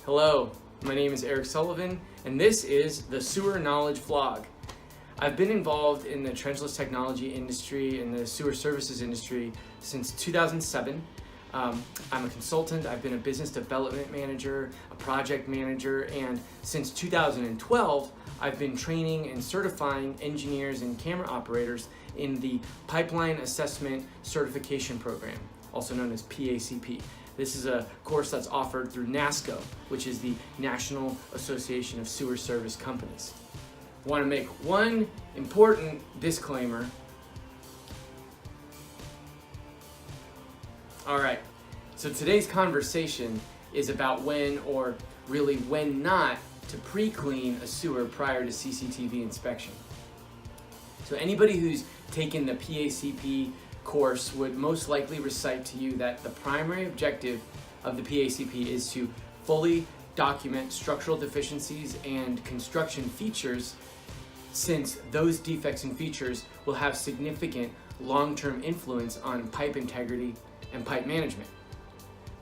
Hello, my name is Eric Sullivan, and this is the Sewer Knowledge Vlog. I've been involved in the trenchless technology industry and the sewer services industry since 2007. I'm a consultant, I've been a business development manager, a project manager, and since 2012, I've been training and certifying engineers and camera operators in the Pipeline Assessment Certification Program, also known as PACP. This is a course that's offered through NASCO, which is the National Association of Sewer Service Companies. I want to make one important disclaimer. All right, so today's conversation is about when, or really when not, to pre-clean a sewer prior to CCTV inspection. So anybody who's taken the PACP course would most likely recite to you that the primary objective of the PACP is to fully document structural deficiencies and construction features, since those defects and features will have significant long-term influence on pipe integrity and pipe management.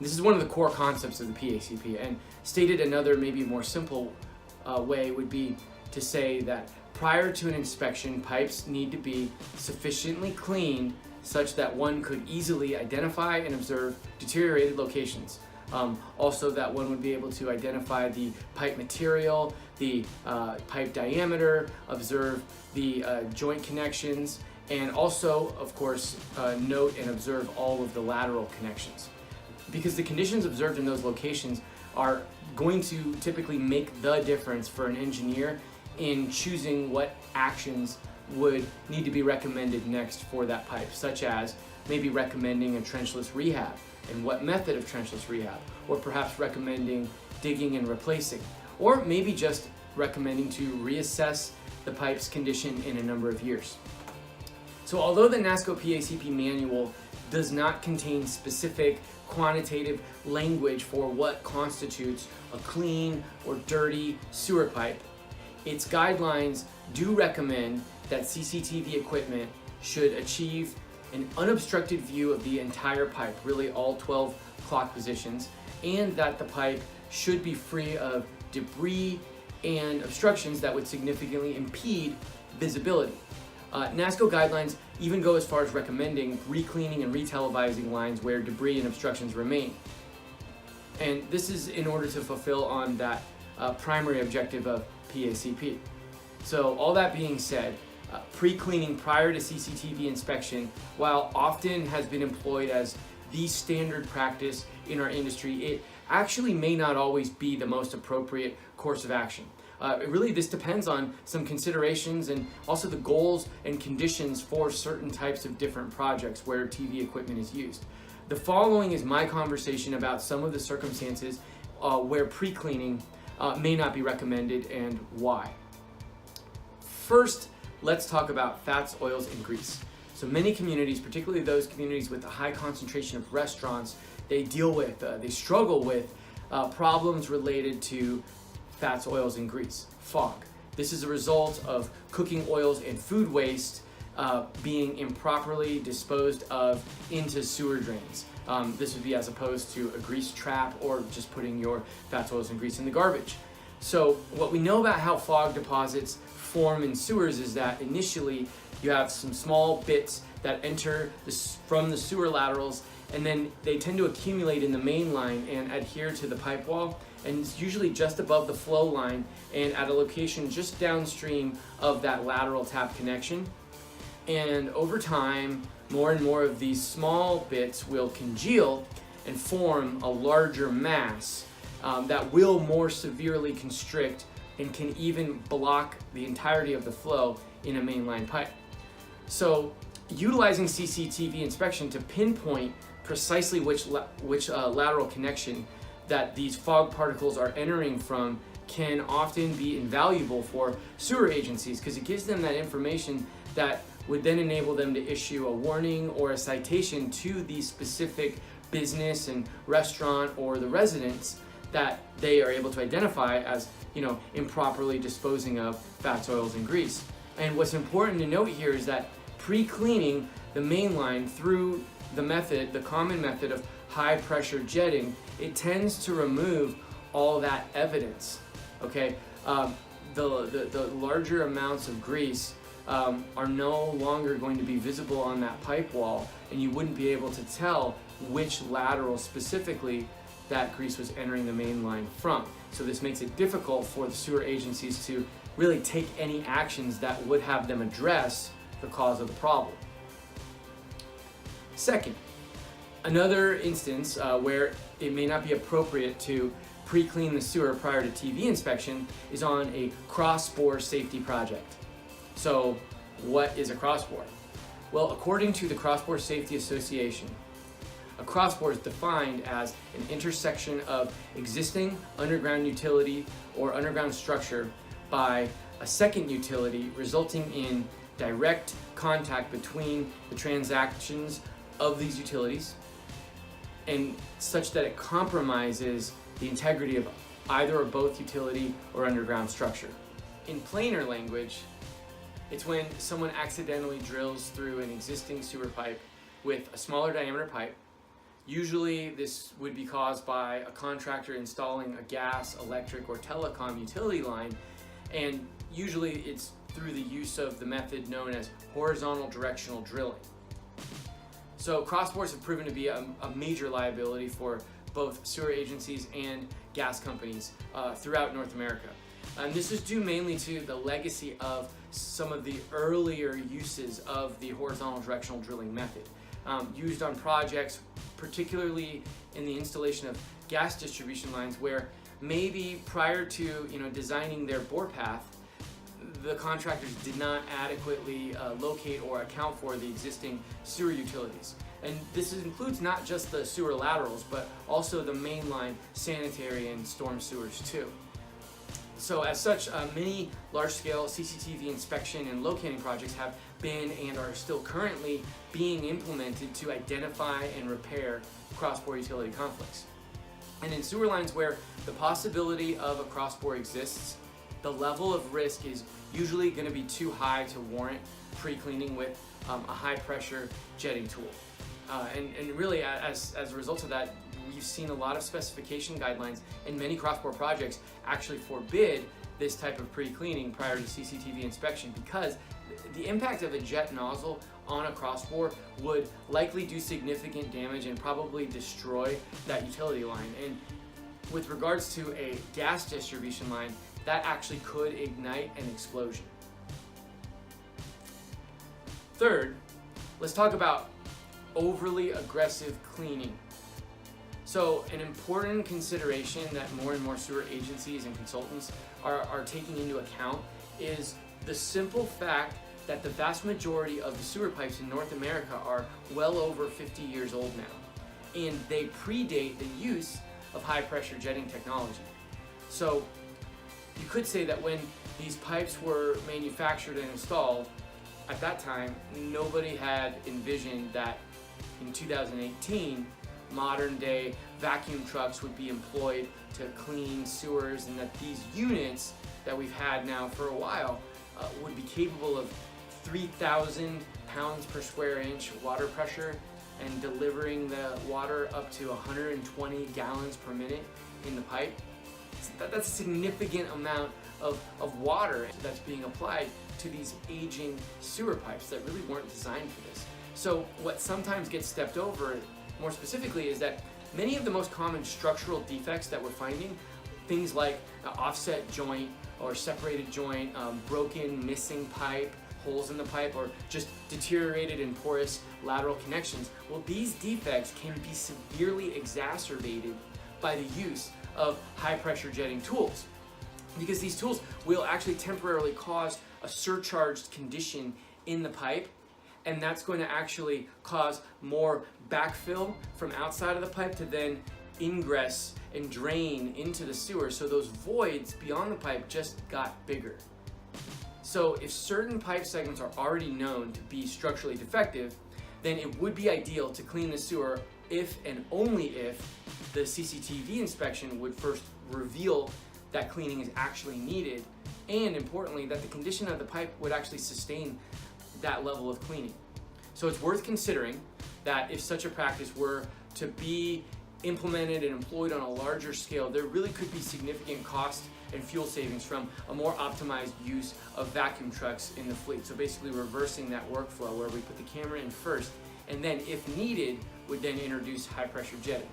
This is one of the core concepts of the PACP, and stated another, maybe more simple way would be to say that prior to an inspection, pipes need to be sufficiently cleaned such that one could easily identify and observe deteriorated locations. Also that one would be able to identify the pipe material, the pipe diameter, observe the joint connections, and also, of course, note and observe all of the lateral connections. Because the conditions observed in those locations are going to typically make the difference for an engineer in choosing what actions would need to be recommended next for that pipe, such as maybe recommending a trenchless rehab and what method of trenchless rehab, or perhaps recommending digging and replacing, or maybe just recommending to reassess the pipe's condition in a number of years. So although the NASCO PACP manual does not contain specific quantitative language for what constitutes a clean or dirty sewer pipe, its guidelines do recommend that CCTV equipment should achieve an unobstructed view of the entire pipe, really all 12 clock positions, and that the pipe should be free of debris and obstructions that would significantly impede visibility. NASCO guidelines even go as far as recommending re-cleaning and re-televising lines where debris and obstructions remain. And this is in order to fulfill on that primary objective of PACP. So all that being said, pre-cleaning prior to CCTV inspection, while often has been employed as the standard practice in our industry, it actually may not always be the most appropriate course of action. Really, this depends on some considerations and also the goals and conditions for certain types of different projects where TV equipment is used. The following is my conversation about some of the circumstances where pre-cleaning may not be recommended and why. First, let's talk about fats, oils, and grease. So many communities, particularly those communities with a high concentration of restaurants, they struggle with problems related to fats, oils, and grease, fog. This is a result of cooking oils and food waste being improperly disposed of into sewer drains. This would be as opposed to a grease trap or just putting your fats, oils, and grease in the garbage. So what we know about how fog deposits form in sewers is that initially you have some small bits that enter from the sewer laterals, and then they tend to accumulate in the main line and adhere to the pipe wall, and it's usually just above the flow line and at a location just downstream of that lateral tap connection. And over time, more and more of these small bits will congeal and form a larger mass that will more severely constrict and can even block the entirety of the flow in a mainline pipe. So utilizing CCTV inspection to pinpoint precisely which lateral connection that these fog particles are entering from can often be invaluable for sewer agencies, because it gives them that information that would then enable them to issue a warning or a citation to the specific business and restaurant or the residents that they are able to identify as, improperly disposing of fats, oils, and grease. And what's important to note here is that pre-cleaning the main line through the common method of high pressure jetting, it tends to remove all that evidence, okay? The larger amounts of grease are no longer going to be visible on that pipe wall, and you wouldn't be able to tell which lateral specifically that grease was entering the main line from. So this makes it difficult for the sewer agencies to really take any actions that would have them address the cause of the problem. Second, another instance where it may not be appropriate to pre-clean the sewer prior to TV inspection is on a cross-bore safety project. So what is a cross-bore? Well, according to the Cross-Bore Safety Association, a cross-bore is defined as an intersection of existing underground utility or underground structure by a second utility, resulting in direct contact between the transactions of these utilities, and such that it compromises the integrity of either or both utility or underground structure. In plainer language, it's when someone accidentally drills through an existing sewer pipe with a smaller diameter pipe. Usually this would be caused by a contractor installing a gas, electric, or telecom utility line, and usually it's through the use of the method known as horizontal directional drilling. So crossbores have proven to be a major liability for both sewer agencies and gas companies throughout North America. And this is due mainly to the legacy of some of the earlier uses of the horizontal directional drilling method, used on projects, particularly in the installation of gas distribution lines, where maybe prior to designing their bore path, the contractors did not adequately locate or account for the existing sewer utilities. And this includes not just the sewer laterals, but also the mainline sanitary and storm sewers too. So as such, many large-scale CCTV inspection and locating projects have been and are still currently being implemented to identify and repair cross-bore utility conflicts. And in sewer lines where the possibility of a cross-bore exists, the level of risk is usually going to be too high to warrant pre-cleaning with a high-pressure jetting tool. And really, as a result of that, we've seen a lot of specification guidelines, and many cross-bore projects actually forbid this type of pre-cleaning prior to CCTV inspection, because the impact of a jet nozzle on a cross-bore would likely do significant damage and probably destroy that utility line. And with regards to a gas distribution line, that actually could ignite an explosion. Third, let's talk about overly aggressive cleaning. So an important consideration that more and more sewer agencies and consultants are taking into account is the simple fact that the vast majority of the sewer pipes in North America are well over 50 years old now, and they predate the use of high-pressure jetting technology. So you could say that when these pipes were manufactured and installed, at that time, nobody had envisioned that in 2018, modern-day vacuum trucks would be employed to clean sewers, and that these units that we've had now for a while would be capable of 3,000 pounds per square inch water pressure and delivering the water up to 120 gallons per minute in the pipe. That's a significant amount of water that's being applied to these aging sewer pipes that really weren't designed for this. So what sometimes gets stepped over, more specifically, is that many of the most common structural defects that we're finding, things like offset joint or separated joint, broken, missing pipe, holes in the pipe, or just deteriorated and porous lateral connections, well, these defects can be severely exacerbated by the use of high-pressure jetting tools, because these tools will actually temporarily cause a surcharged condition in the pipe, and that's going to actually cause more backfill from outside of the pipe to then ingress and drain into the sewer, so those voids beyond the pipe just got bigger. So if certain pipe segments are already known to be structurally defective, then it would be ideal to clean the sewer if and only if the CCTV inspection would first reveal that cleaning is actually needed, and importantly, that the condition of the pipe would actually sustain that level of cleaning. So it's worth considering that if such a practice were to be implemented and employed on a larger scale, there really could be significant cost and fuel savings from a more optimized use of vacuum trucks in the fleet. So basically reversing that workflow where we put the camera in first and then, if needed, would then introduce high pressure jetting.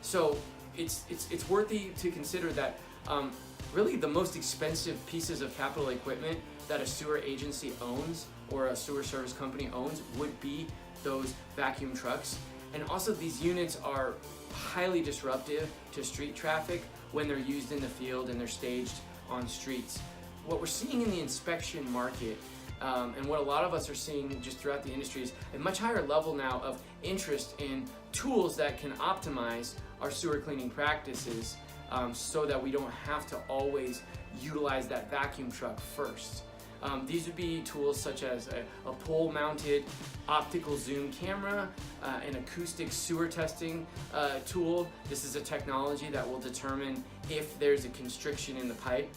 So it's worthy to consider that really the most expensive pieces of capital equipment that a sewer agency owns or a sewer service company owns would be those vacuum trucks. And also these units are highly disruptive to street traffic when they're used in the field and they're staged on streets. What we're seeing in the inspection market and what a lot of us are seeing just throughout the industry is a much higher level now of interest in tools that can optimize our sewer cleaning practices so that we don't have to always utilize that vacuum truck first. These would be tools such as a pole-mounted optical zoom camera, an acoustic sewer testing tool. This is a technology that will determine if there's a constriction in the pipe.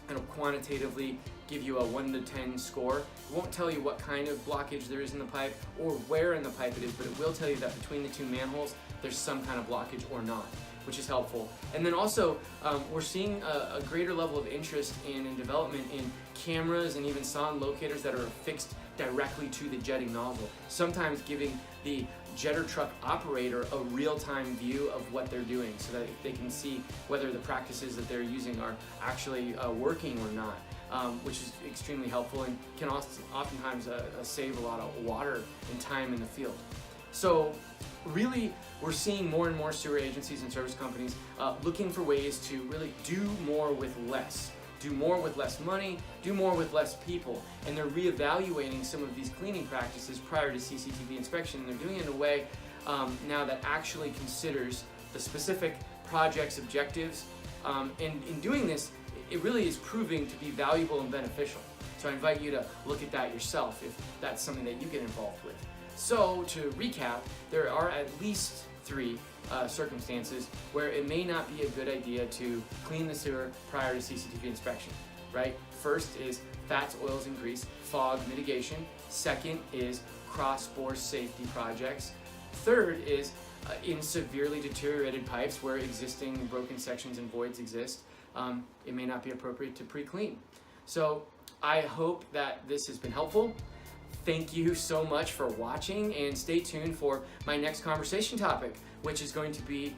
It'll quantitatively give you a 1 to 10 score. It won't tell you what kind of blockage there is in the pipe or where in the pipe it is, but it will tell you that between the two manholes there's some kind of blockage or not, which is helpful. And then also we're seeing a greater level of interest in development in cameras and even sound locators that are affixed directly to the jetting nozzle, sometimes giving the jetter truck operator a real-time view of what they're doing so that they can see whether the practices that they're using are actually working or not, which is extremely helpful and can oftentimes save a lot of water and time in the field. So really, we're seeing more and more sewer agencies and service companies looking for ways to really do more with less. Do more with less money, do more with less people. And they're reevaluating some of these cleaning practices prior to CCTV inspection. And they're doing it in a way now that actually considers the specific project's objectives. And in doing this, it really is proving to be valuable and beneficial. So I invite you to look at that yourself if that's something that you get involved with. So to recap, there are at least 3 circumstances where it may not be a good idea to clean the sewer prior to CCTV inspection, right? First is fats, oils, and grease, fog mitigation. Second is cross-bore safety projects. Third is in severely deteriorated pipes where existing broken sections and voids exist, it may not be appropriate to pre-clean. So I hope that this has been helpful. Thank you so much for watching, and stay tuned for my next conversation topic, which is going to be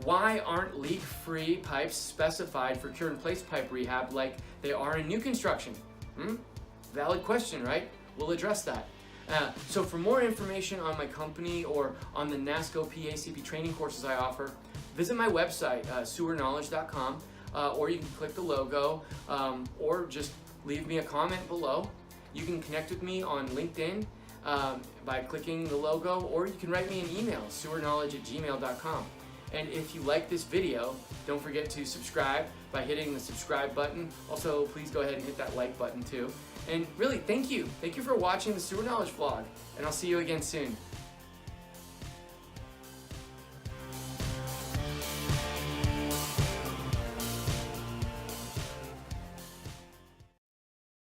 why aren't leak-free pipes specified for cure-in-place pipe rehab like they are in new construction? Valid question, right? We'll address that. So for more information on my company or on the NASCO PACP training courses I offer, visit my website, sewerknowledge.com, or you can click the logo, or just leave me a comment below. You can connect with me on LinkedIn by clicking the logo, or you can write me an email, sewerknowledge@gmail.com. And if you like this video, don't forget to subscribe by hitting the subscribe button. Also, please go ahead and hit that like button too. And really, thank you. Thank you for watching the Sewer Knowledge vlog, and I'll see you again soon.